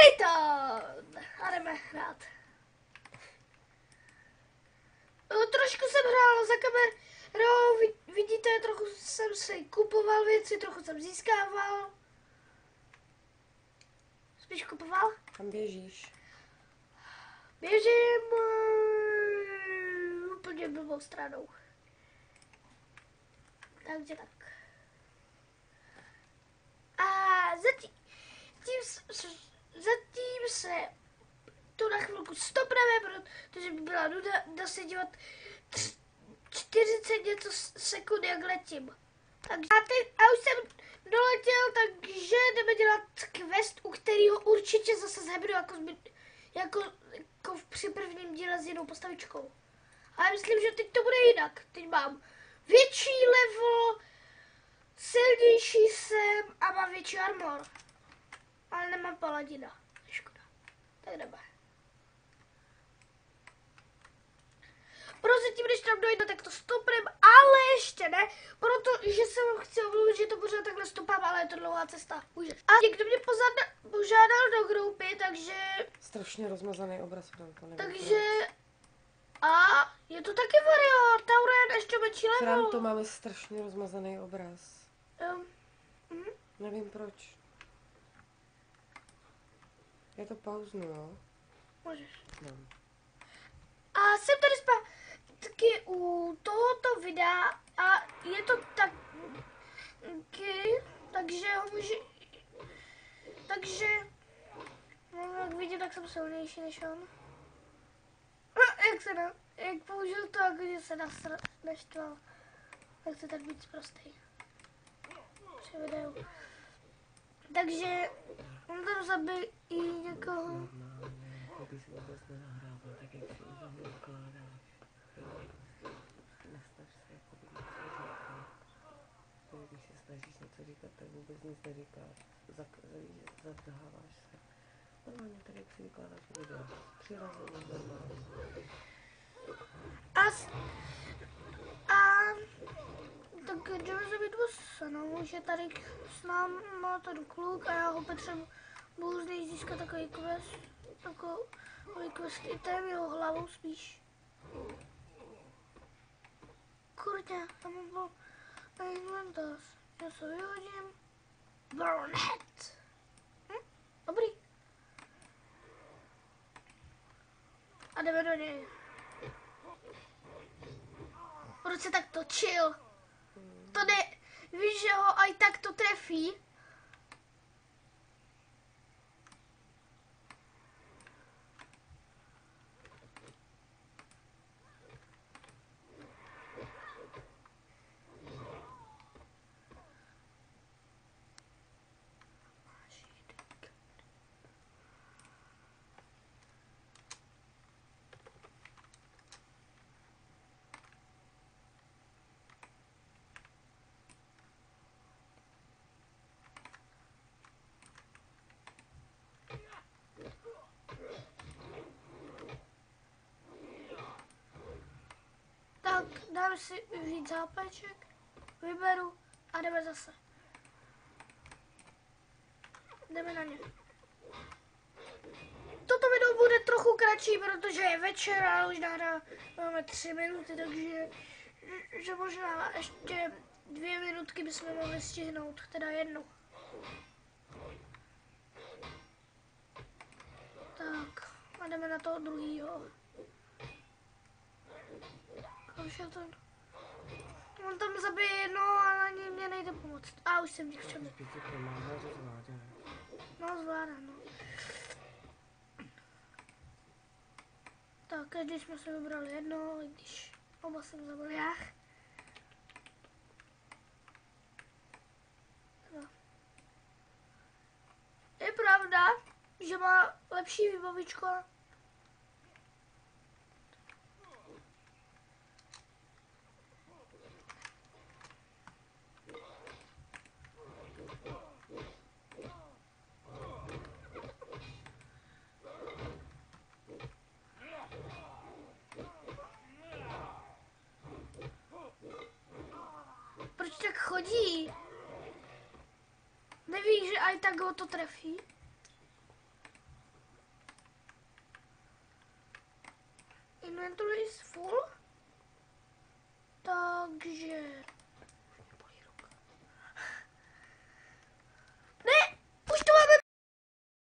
Triton! A jdeme hrát. Trošku jsem hrál za kamerou, vidíte, trochu jsem si kupoval věci, trochu jsem získával. Spíš kupoval? Kam běžíš? Běžím úplně blbou stranou. Takže tak. A zatím se tu na chvilku stopneme, protože by byla nuda se dívat 40 něco sekund, jak letím. Takže a už jsem doletěl, takže jdeme dělat quest, u kterého určitě zase zhebnu jako při prvním díle s jinou postavičkou. Ale myslím, že teď to bude jinak. Teď mám větší level, silnější jsem a mám větší armor. Ale nemám paladina. Škoda. Tak jdeme. Prozatím, když tam dojde, tak to stopnem, ale ještě ne, protože jsem chci omluvit, že to pořád takhle stopám, ale je to dlouhá cesta. Můžeš. A někdo mě požádal do grupy, takže... Strašně rozmazaný obraz. Takže... A je to taky Warrior, Tauren, ještě menší level. Fran, to máme strašně rozmazaný obraz. Nevím proč. Já to pauznu, jo? Můžeš. No. A jsem tady taky u tohoto videa a je to taky, takže ho může, takže, no, jak vidím, tak jsem silnější než on. Jak použil to, když se naštval, tak chce tak být prostý. Při videu. Takže on tam zabije někoho. Kdyby si vůbec nenahrával, tak jak si už vykládáš. Nastav se, jako by něco říkat. Když se snažíš něco říkat, tak vůbec nic neříkáš. Zadrháváš se. Normálně tak, jak si vykládáš video. 3 razy normálně. Tak jdeme se být no, že tady s námi má ten kluk a já ho potřebuji z něj získat takový quest item, jeho hlavou spíš. Kurňa, tam byl inventář. Já se vyhodím. Baronet. Dobrý. A jdeme do něj. Proč se tak točil? To ne, víš, že ho aj tak to trefí? Dám si víc zápeček, vyberu a jdeme zase. Jdeme na ně. Toto video bude trochu kratší, protože je večer a už máme 3 minuty, takže že možná ještě 2 minutky bychom mohli stihnout, teda 1. Tak, a jdeme na toho druhýho. On tam zabije jedno a na něj mě nejde pomoct. A už jsem nikčemu. No, zvládá, no. Tak, každý jsme se vybrali jedno, když oba jsem zabil já. No. Je pravda, že má lepší výbavičko. Proč tak chodí? Neví, že aj tak ho to trefí? inventory is full.